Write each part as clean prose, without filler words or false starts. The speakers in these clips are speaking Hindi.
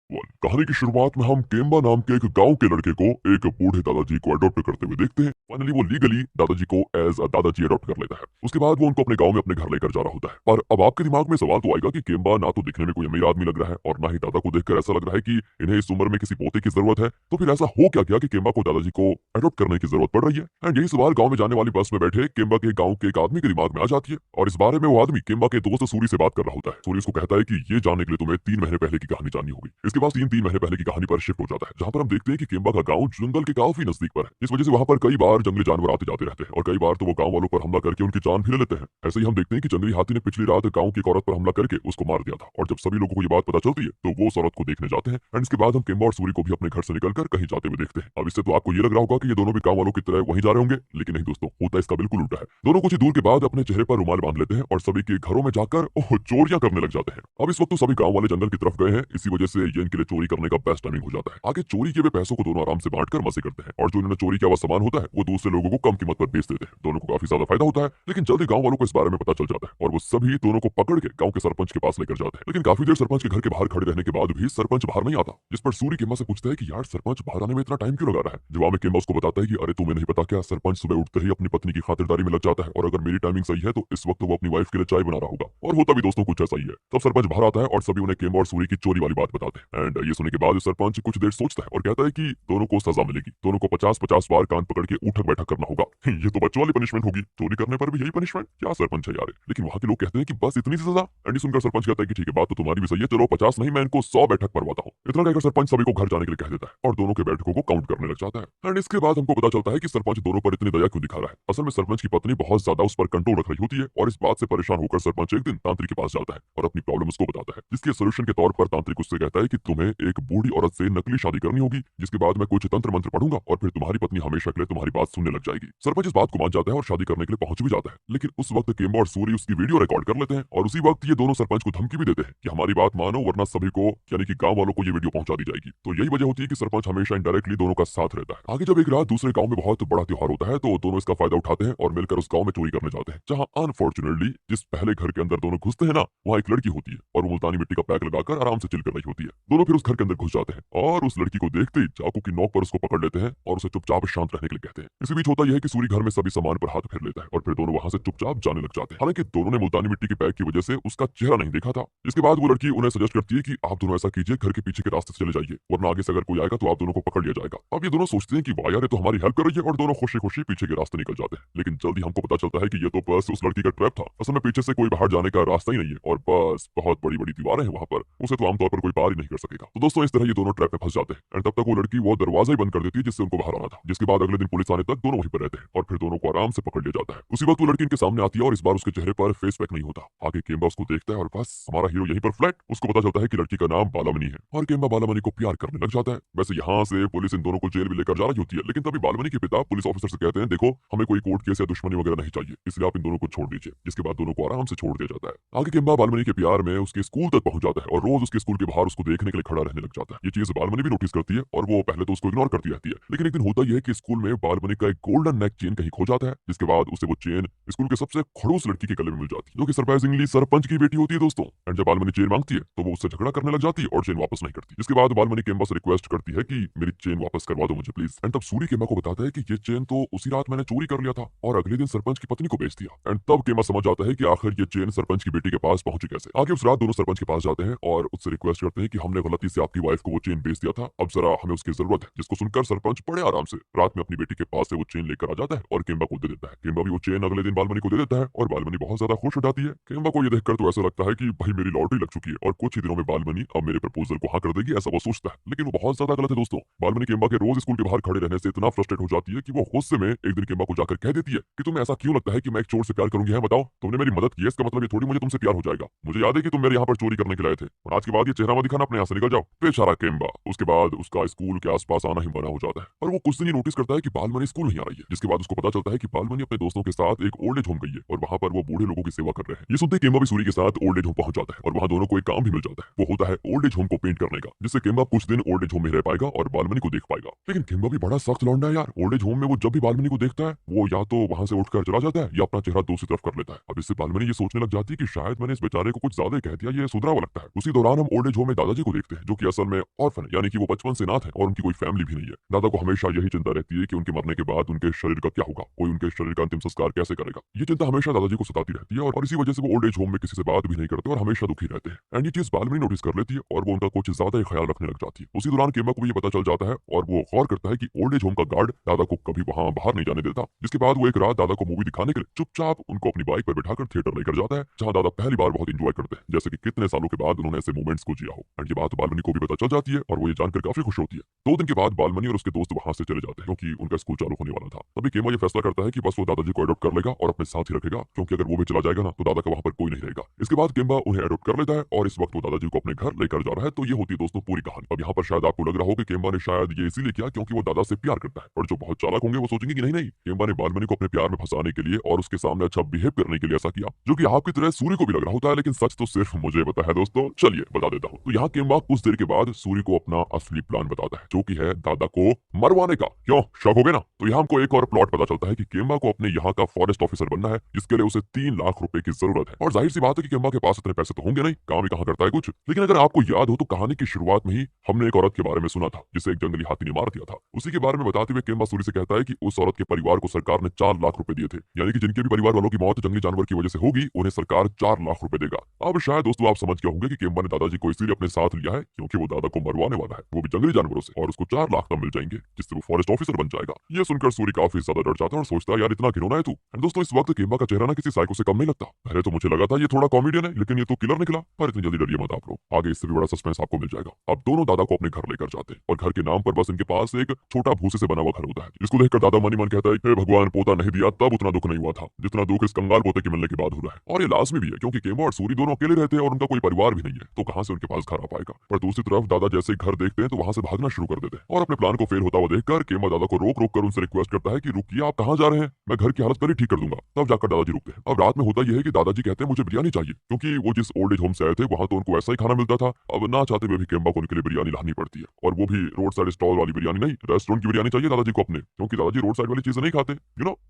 कहानी की शुरुआत में हम केम्बा नाम के एक गांव के लड़के को एक बूढ़े दादाजी को अडॉप्ट करते हुए देखते हैं। फाइनली वो लीगली दादाजी को एज अ दादाजी अडॉप्ट कर लेता है। उसके बाद वो उनको अपने गांव में अपने घर लेकर जा रहा होता है। पर अब आपके दिमाग में सवाल तो आएगा कि केम्बा ना तो दिखने में कोई अमीर आदमी लग रहा है और ना ही दादा को देखकर ऐसा लग रहा है कि इन्हें इस उम्र में किसी पोते की जरूरत है। तो फिर ऐसा हो क्या गया कि केम्बा को दादाजी को अडॉप्ट करने की जरूरत पड़ रही है। एंड यही सवाल गाँव में जाने वाली बस में बैठे केम्बा के गाँव के एक आदमी के दिमाग में आ जाती है। और इस बारे में वो आदमी केम्बा के दोस्त सूरी से बात कर रहा होता है। सूरी उसको कहता है कि ये जानने के लिए तुम्हें 3 महीने पहले की कहानी जाननी होगी। इसके बाद तीन महीने पहले की कहानी पर शिफ्ट हो जाता है, जहां पर हम देखते हैं कि केम्बा का गांव जंगल के काफी नजदीक पर है। इस वजह से वहां पर कई बार जंगली जानवर आते जाते रहते हैं और कई बार तो वो गांव वालों पर हमला करके उनकी जान भी ले लेते हैं। ऐसे ही हम देखते हैं कि जंगली हाथी ने पिछली रात गांव की एक औरत पर हमला करके उसको मार दिया था। और जब सभी लोगों को ये बात पता चलती है तो वो उस औरत को देखने जाते हैं। एंड इसके बाद हम केम्बा और सूरी को भी अपने घर से निकलकर कहीं जाते हुए देखते हैं। अब इससे तो आपको ये लग रहा होगा कि ये दोनों भी गांव वालों की तरह वहीं जा रहे होंगे, लेकिन नहीं दोस्तों, होता इसका बिल्कुल उल्टा है। दोनों कुछ ही दूर के बाद अपने चेहरे पर रुमाल बांध लेते हैं और सभी के घरों में जाकर चोरियां करने लग जाते हैं। अब इस वक्त तो सभी गांव वाले जंगल की तरफ गए हैं, इसी वजह से ये इनके लिए चोरी करने का बेस्ट टाइमिंग हो जाता है। आगे चोरी किए हुए पैसों को दोनों आराम से बांटकर मजे करते हैं और जो इन्होंने चोरी किया हुआ सामान होता है वो दूसरे लोगों को कम कीमत पर बेच देते हैं। दोनों को काफी ज्यादा फायदा होता है। लेकिन जल्दी गांव वालों को इस बारे में पता चल जाता है और वो सभी दोनों को पकड़ के गांव के सरपंच के पास लेकर जाते हैं। लेकिन काफी देर सरपंच के घर के बाहर खड़े रहने के बाद भी सरपंच बाहर नहीं आता, जिस पर सूरी केम्बा से पूछता है कि यार सरपंच बाहर आने में इतना टाइम क्यों लगा रहा है। जवाब में केम्बा उसको बताता है कि अरे तुम्हें नहीं पता क्या, सरपंच सुबह उठते ही अपनी पत्नी की खातिरदारी में लग जाता है और अगर मेरी टाइमिंग सही है तो इस वक्त वो अपनी वाइफ के लिए चाय बना रहा होगा। और होता भी दोस्तों कुछ ऐसा ही है। तब सरपंच बाहर आता है और सभी उन्हें केम्बा और सूरी की चोरी वाली बात बताते हैं। एंड ये सुनने के बाद सरपंच कुछ देर सोचता है और कहता है कि दोनों को सजा मिलेगी। दोनों को 50-50 बार कान पकड़ के उठक बैठक करना होगा। ये तो बच्चों वाली पनिशमेंट होगी, चोरी करने पर भी यही पनिशमेंट, क्या सरपंच है यार। लेकिन वहां के लोग कहते हैं कि बस इतनी सी सजा। एंड ये सुनकर सरपंच कहता है कि ठीक है, बात तो तुम्हारी भी सही है, चलो 50 नहीं मैं इनको 100 बैठक करवाता हूँ। इतना कहकर सरपंच सभी को घर जाने के लिए कह देता है और दोनों के बैठकों को काउंट करने लग जाता है। एंड इसके बाद हमको पता चलता है कि सरपंच दोनों पर इतनी दया क्यों दिखा रहा है। असल में सरपंच की पत्नी बहुत ज्यादा उस पर कंट्रोल रख रही होती है और इस बात से परेशान होकर सरपंच एक दिन तांत्रिक के पास जाता है और अपनी प्रॉब्लम उसको बताता है, जिसके सोल्यूशन के तौर पर तांत्रिक उससे कहता है कि तुम्हें एक बूढ़ी औरत से नकली शादी करनी होगी, जिसके बाद मैं कुछ तंत्र मंत्र पढ़ूंगा और फिर तुम्हारी पत्नी हमेशा के लिए तुम्हारी बात सुनने लग जाएगी। सरपंच इस बात को मान जाता है और शादी करने के लिए पहुंच भी जाता है। लेकिन उस वक्त केम्बा और सूरी उसकी वीडियो रिकॉर्ड कर लेते हैं और उसी वक्त ये दोनों सरपंच को धमकी भी देते हैं कि हमारी बात मानो वरना सभी को यानी कि गांव वालों को ये वीडियो पहुंचा दी जाएगी। तो यही वजह होती है कि सरपंच हमेशा इनडायरेक्टली दोनों का साथ रहता है। आगे जब एक रात दूसरे गांव में बहुत बड़ा त्योहार होता है तो दोनों इसका फायदा उठाते हैं और मिलकर उस गांव में चोरी करने जाते हैं, जहां अनफॉर्चुनेटली जिस पहले घर के अंदर दोनों घुसते हैं ना, वहां एक लड़की होती है और वो मुल्तानी मिट्टी का पैक लगाकर आराम से चिल कर रही होती है। दोनों फिर उस घर के अंदर घुस जाते हैं और उस लड़की को देखते ही चाकू की नोक पर उसको पकड़ लेते हैं और उसे चुपचाप शांत रहने के लिए कहते हैं। इसी बीच होता यह है कि सूरी घर में सभी सामान पर हाथ फेर लेता है और फिर दोनों वहां से चुपचाप जाने लग जाते हैं। हालांकि दोनों ने मुल्तानी मिट्टी के पैक की वजह से उसका चेहरा नहीं देखा था। इसके बाद वो लड़की उन्हें सजेस्ट करती है कि आप दोनों ऐसा कीजिए, घर के पीछे के रास्ते से चले जाइए वरना आगे से अगर कोई आएगा तो आप दोनों को पकड़ लिया जाएगा। अब ये दोनों सोचते हैं कि वाह यार, ये तो हमारी हेल्प कर रही है और दोनों खुशी खुशी पीछे के रास्ते निकल जाते हैं। लेकिन जल्दी हमको पता चलता है कि ये तो बस उस लड़की का ट्रैप था। असल में पीछे से कोई बाहर जाने का रास्ता ही नहीं है और बस बहुत बड़ी बड़ी दीवारें हैं वहां पर, उसे तो आमतौर पर कोई पार ही नहीं कर सकेगा। तो दोस्तों इस तरह ये दोनों ट्रैप में फंस जाते हैं। एंड तब तक वो लड़की वो दरवाजा ही बंद कर देती है जिससे उनको बाहर आना था। जिसके बाद अगले दिन पुलिस आने तक दोनों वहीं पर रहते हैं और फिर दोनों को आराम से पकड़ लिया जाता है। उसी वक्त वो लड़की इनके सामने आती है और इस बार उसके चेहरे पर फेस पैक नहीं होता। आगे केम्बा उसको देखता है और बस हमारा हीरो यहीं पर फ्लैट। उसको पता चलता है कि लड़की का नाम बालामणि है और केम्बा बालामणि को प्यार करने लग जाता है। वैसे यहाँ से पुलिस इन दोनों को जेल भी लेकर जा रही होती है, लेकिन तभी बालामणि के पिता पुलिस ऑफिसर से कहते हैं देखो हमें कोई कोर्ट केस या दुश्मनी वगैरह नहीं चाहिए, इसलिए आप इन दोनों को छोड़ दीजिए। जिसके बाद दोनों को आराम से छोड़ दिया जाता है। आगे केम्बा बालामणि के प्यार में उसके स्कूल तक पहुंच जाता है और रोज उसके स्कूल के बाहर उसको देखने के लिए खड़ा रहने लग जाता है। ये चीज बालामणि भी नोटिस करती है और वो पहले तो उसको इग्नोर करती रहती है। लेकिन एक दिन होता यह है कि स्कूल में बालामणि का एक गोल्डन नेक चेन कहीं खो जाता है, जिसके बाद उसे वो चेन स्कूल के सबसे खड़ूस लड़की के गले में मिल जाती है, जो कि सरप्राइजिंगली सरपंच की बेटी होती है दोस्तों। एंड जब बालमणि चेन मांगती है तो वो उससे झगड़ा करने लग जाती है और चेन वापस नहीं करती। इसके बाद बालमणि केम्बा से रिक्वेस्ट करती है कि मेरी चेन वापस करवा दो मुझे प्लीज। एंड तब सूरी केम्बा को बताता है कि ये चेन तो उसी रात मैंने चोरी कर लिया था और अगले दिन सरपंच की पत्नी को बेच दिया। एंड तब केम्बा समझ जाता है कि आखिर ये चेन सरपंच की बेटी के पास पहुंची कैसे। आगे उस रात दोनों सरपंच के पास जाते हैं और उससे रिक्वेस्ट करते हैं कि हमने गलती से आपकी वाइफ को वो चेन बेच दिया था, अब जरा हमें उसकी जरूरत है। जिसको सुनकर सरपंच बड़े आराम से रात में अपनी बेटी के पास से वो चेन लेकर आ जाता है और केम्बा को दे देता है। केम्बा भी वो चेन अगले दिन बालमणि को दे देता है और बालमणि बहुत ज्यादा खुश हो जाती है। केम्बा को ये देखकर तो ऐसा लगता है कि भाई मेरी लॉटरी लग चुकी है और कुछ ही दिनों में बालमणि अब मेरे प्रपोजल को हाँ कर देगी, ऐसा वो सोचता है। लेकिन वो बहुत ज्यादा गलत है दोस्तों। बालमणि केम्बा के रोज स्कूल के बाहर खड़े रहने से इतना फ्रस्ट्रेट हो जाती है कि वो गुस्से में एक दिन केम्बा को जाकर कह देती है कि तुम्हें ऐसा क्यों लगता है कि मैं एक चोर से प्यार करूंगी है, बताओ तुमने मेरी मदद की है, इसका मतलब ये थोड़ी मुझे तुमसे प्यार हो जाएगा। मुझे याद है कि तुम मेरे यहाँ पर चोरी करने के लाए थे और आज के बाद ये चेहरा मत दिखाना, अपने यहाँ से निकल जाओ। बेचारा केम्बा उसके बाद उसका स्कूल के आसपास आना ही मना हो जाता है और वो कुछ दिन ही नोटिस करता है कि बालमणि स्कूल नहीं आ रही है। जिसके बाद उसको पता चलता है कि बालमणि अपने दोस्तों के साथ एक ओल्ड एज होम गई है और वहां पर वो बूढ़े लोगों की सेवा कर रहे हैं। ये सुनते केम्बा भी सूरी के साथ ओल्ड एज होम पहुंच जाता है और वहां दोनों को एक काम भी मिल जाता है। वो होता है ओल्ड एज होम को पेंट करने का, जिससे केम्बा कुछ दिन ओल्ड एज होम में रह पाएगा और बालमणि को देख पाएगा। लेकिन केम्बा भी बड़ा सख्त लौंडा है यार। ओल्ड एज होम में वो जब भी बालमणि को देखता है वो या तो वहां से उठकर चला जाता है या अपना चेहरा दूसरी तरफ कर लेता है। अब इससे बालमणि ये सोचने लग जाती है कि शायद मैंने इस बेचारे को कुछ ज्यादा कह दिया, ये सुधरा हुआ लगता है। उसी दौरान हम ओल्ड एज होम में दादाजी को को देखते हैं जो कि असल में ऑर्फन है, यानी कि वो बचपन से अनाथ है और उनकी कोई फैमिली भी नहीं है। दादा को हमेशा यही चिंता रहती है कि उनके मरने के बाद उनके शरीर का क्या होगा, कोई उनके शरीर का अंतिम संस्कार कैसे करेगा। ये चिंता हमेशा दादाजी को सताती रहती है और इसी वजह से वो ओल्ड एज होम में किसी से बात भी नहीं करते और हमेशा दुखी रहते हैं। एंड ये चीज बालमनी नोटिस कर लेती है और वो उनका कुछ ज्यादा ही ख्याल रखने लग जाती है। उसी दौरान केम्बा को भी ये पता चल जाता है और वो गौर करता है कि ओल्ड एज होम का गार्ड दादा को कभी वहां बाहर नहीं जाने देता। जिसके बाद वो एक रात दादा को मूवी दिखाने के लिए चुपचाप उनको अपनी बाइक पर बिठाकर थिएटर लेकर जाता है, जहां दादा पहली बार बहुत इंजॉय करते हैं, जैसे कि कितने सालों के बाद उन्होंने ऐसे मोमेंट्स को जिया हो। एंड ये बात बालमनी को भी पता चल जाती है और वो ये जानकर काफी खुश होती है। 2 दिन के बाद बालमनी और उसके दोस्त वहां से चले जाते हैं क्योंकि उनका स्कूल चालू होने वाला था। तभी केम्बा ये फैसला करता है कि बस वो दादाजी को अडॉप्ट कर लेगा और अपने साथ ही रखेगा, क्योंकि अगर वो भी चला जाएगा ना तो दादा का वहां पर कोई नहीं रहेगा। इसके बाद केम्बा उन्हें अडॉप्ट कर लेता है और इस वक्त वो दादाजी को अपने घर लेकर जा रहा है। तो ये होती है दोस्तों पूरी कहानी। अब यहाँ पर शायद आपको लग रहा हो कि केम्बा ने शायद ये इसीलिए किया क्योंकि वो दादा से प्यार करता है, और जो बहुत चालाक होंगे वो सोचेंगे कि नहीं नहीं, केम्बा ने बालमनी को अपने प्यार में फंसाने के लिए और उसके सामने अच्छा बिहेव करने के लिए ऐसा किया, जो कि आपकी तरह सूर्य को भी लग रहा होता है, लेकिन सच तो सिर्फ मुझे पता है दोस्तों। चलिए बता देता हूँ। तो यहाँ केम्बा कुछ देर के बाद सूर्य को अपना असली प्लान बताता है, जो कि है दादा को मरवाने का। क्यों शक हो गए ना? तो यहाँ हमको एक और प्लॉट पता चलता है कि केम्बा को अपने यहाँ का फॉरेस्ट ऑफिसर बनना है, जिसके लिए उसे 3 लाख रुपए की जरूरत है। और जाहिर सी बात है कि केम्बा के पास इतने पैसे तो होंगे नहीं, काम ही कहाँ करता है कुछ। लेकिन अगर आपको याद हो तो कहानी की शुरुआत में ही हमने एक औरत के बारे में सुना था जिसे एक जंगली हाथी ने मार दिया था। उसी के बारे में बताते हुए केम्बा सूर्य से कहता है कि उस औरत के परिवार को सरकार ने 4 लाख रुपए दिए थे, यानी कि जिनके भी परिवार वालों की मौत जंगली जानवर की वजह से होगी उन्हें सरकार 4 लाख रुपए देगा। अब शायद दोस्तों आप समझ गए होंगे कि केम्बा ने दादाजी को इसीलिए अपने साथ लिया है क्योंकि वो दादा को मरवाने वाला है, वो भी जंगली जानवरों से, और उसको 4 लाख तब मिल जाएंगे जिससे वो फॉरेस्ट ऑफिसर बन जाएगा। ये सुनकर सूर्य काफी ज्यादा डर जाता है और सोचता है यार इतना घिनौना है तू। एंड दोस्तों इस वक्त केम्बा का चेहरा ना किसी साइको से कम नहीं लगता। पहले तो मुझे लगा था ये थोड़ा कॉमेडियन है, लेकिन ये तो किलर निकला। पर इतनी जल्दी डरिए मत आप लोग, आगे इससे भी बड़ा सस्पेंस आपको मिल जाएगा। अब दोनों दादा को अपने घर लेकर जाते हैं और घर के नाम पर बस इनके पास एक छोटा भूसे से बना हुआ घर होता है, जिसको देखकर दादा मन ही मन कहता है हे भगवान, पोता नहीं दिया तब उतना दुख नहीं हुआ था जितना दुख इस कंगाल पोते के मिलने के बाद हो रहा है। और ये लाजमी भी है क्योंकि केम्बा और सूरी दोनों अकेले रहते हैं और उनका कोई परिवार भी नहीं है, तो कहां से उनके पास घर आ पाएगा। पर दूसरी तरफ दादा जैसे घर देखते हैं तो वहां से भागना शुरू कर देते हैं और अपने प्लान को फेल होता हुआ देखकर केम्बा दादा को रोक रोक कर उनसे रिक्वेस्ट करता है कि रुकिए, आप कहां जा रहे हैं, मैं घर की हालत पहले ठीक कर दूंगा। तब जाकर दादाजी रुकते हैं। अब रात में होता यह है कि दादाजी कहते हैं मुझे बिरयानी चाहिए, क्योंकि वो जिस ओल्ड एज होम से आए थे वहां तो उनको ऐसा ही खाना मिलता था। अब ना चाहते हुए भी केम्बा को उनके लिए बिरयानी लानी पड़ती है, और वो भी रोड साइड स्टॉल वाली बिरयानी नहीं, रेस्टोरेंट की बिरयानी चाहिए दादाजी को अपने, क्योंकि दादाजी रोड साइड वाली चीजें नहीं खाते।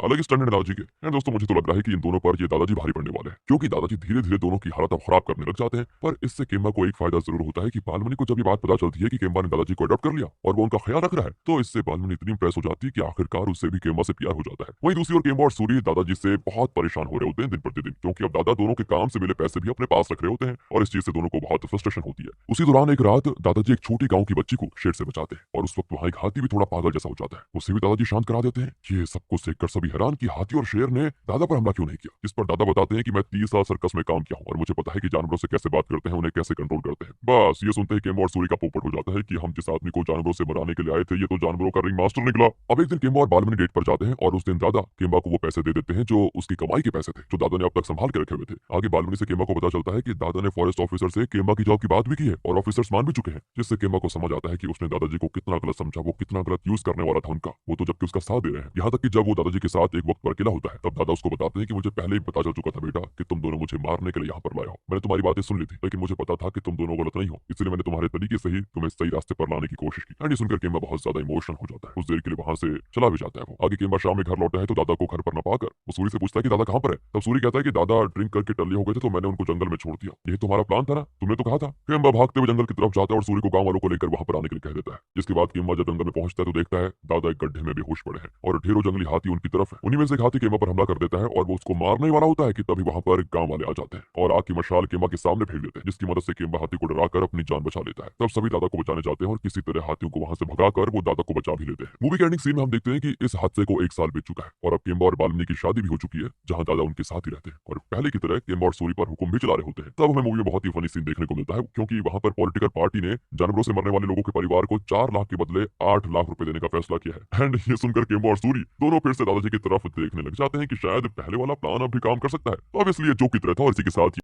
अलग ही स्टैंडर्ड है दादाजी के। एंड दोस्तों मुझे तो लग रहा है कि इन दोनों पर ये दादाजी भारी पड़ने वाले हैं, क्योंकि दादाजी धीरे धीरे दोनों की हालत अब खराब करने लग जाते हैं। पर इससे केम्बा को एक फायदा जरूर होता है कि बालमनी को जब ये बात पता चलती है कि केम्बा ने दादाजी को अडॉप्ट कर लिया और वो उनका ख्याल रख रहा है, तो इससे बालमनी इतनी इंप्रेस हो जाती है कि आखिरकार उससे भी केम्बा से प्यार हो जाता है। वहीं दूसरी ओर केम्बा और सूरी दादाजी से बहुत परेशान हो रहे होते हैं दिन प्रतिदिन, क्योंकि अब दादा दोनों के काम से मिले पैसे भी अपने पास रख रहे होते हैं और इस चीज से दोनों को बहुत फ्रस्ट्रेशन होती है। उसी दौरान एक रात दादाजी एक छोटी गांव की बच्ची को शेर से बचाते हैं और उस वक्त वहां एक हाथी भी थोड़ा पागल जैसा हो जाता है, उसे भी दादाजी शांत करा देते हैं। ये सब कुछ देखकर सभी हैरान कि हाथी और शेर ने दादा पर हमला क्यों नहीं किया। इस पर दादा बताते हैं कि मैं 30 साल सर्कस में काम किया हूँ और मुझे पता है कि जानवरों से कैसे बात करते हैं, उन्हें कैसे कंट्रोल करते हैं। बस ये सुनते ही केम्बा और सूरी का पोपट हो जाता है कि हम जिस आदमी को जानवरों से मराने के लिए आए थे ये तो जानवरों का रिंग मास्टर निकला। अब एक दिन केम्बा और बालमनी डेट पर जाते हैं और उस दिन दादा केम्बा को वो पैसे दे देते हैं जो उसकी कमाई के पैसे थे, जो दादा ने अब तक संभाल के रखे हुए थे। आगे बालमनी से केम्बा को पता चलता है कि दादा ने फॉरेस्ट ऑफिसर से केम्बा की जॉब की बात भी की है और ऑफिसर्स मान भी चुके हैं, जिससे केम्बा को समझ आता है कि उसने दादाजी को कितना गलत समझा, वो कितना गलत यूज करने वाला था उनका, वो तो जबकि उसका साथ दे रहे हैं। यहाँ तक कि जब वो दादाजी के साथ एक वक्त पर अकेला होता है तब दादा उसको बताते हैं कि मुझे पहले ही पता चल चुका था बेटा कि तुम दोनों मुझे मारने के लिए यहाँ पर लाए हो। मैंने तुम्हारी बातें सुन ली थी, लेकिन मुझे पता था कि तुम दोनों गलत नहीं हो, इसलिए मैंने तुम्हारे तरीके से ही तुम्हें सही रास्ते पर लाने की कोशिश की। एंड ये सुनकर केम्बा बहुत ज्यादा इमोशनल हो जाता है, कुछ देर के लिए वहां से चला भी जाता है वो। आगे केम्बा शाम में घर लौटा है तो दादा को घर पर न पाकर वो सूरी से पूछता है कि दादा कहाँ पर है। तब सूरी कहता है कि दादा ड्रिंक करके टल्ले हो गए थे तो मैंने उनको जंगल में छोड़ दिया, यही तुम्हारा प्लान था ना, तुमने तो कहा था। केम्बा भागते हुए जंगल की तरफ जाता है और सूरी को गांव वालों को लेकर वहां पर आने के लिए कह देता है। जिसके बाद केम्बा जब जंगल में पहुंचता है तो देखता है दादा एक गड्ढे में बेहोश पड़े हैं और ढेरों जंगली हाथी उनकी तरफ है। उन्हीं में से एक हाथी केम्बा पर हमला कर देता है और वो उसको मारने वाला होता है कि तभी वहां पर गांव वाले आ जाते हैं और आग की मशाल केम्बा के सामने फेंक देते हैं, जिसकी मदद से केम्बा हाथी को डराकर अपनी जान बचा लेता है। तब सभी दादा को बचाने जाते हैं और किसी तरह हाथियों को वहां से भगाकर वो दादा को बचा भी लेते हैं। मूवी के एंडिंग सीन में हम देखते हैं कि इस हादसे को 1 साल बीत चुका है और अब केम्बा और बालमनी की शादी भी हो चुकी है, जहां दादा उनके साथ ही रहते हैं और पहले की तरह केम्बा और सूरी पर हुक्म भी चला रहे होते हैं। तब हमें मूवी में बहुत ही फनी सीन देखने को मिलता है, क्योंकि वहां पर पॉलिटिकल पार्टी ने जानवरों से मरने वाले लोगों के परिवार को 4 लाख के बदले 8 लाख रुपए देने का फैसला किया है। एंड ये सुनकर केम्बा और सूरी दोनों फिर से दादाजी की तरफ देखने लग जाते हैं कि शायद पहले वाला प्लान अब भी काम कर सकता है। तो अब इसलिए जो की तरह था और इसी के साथ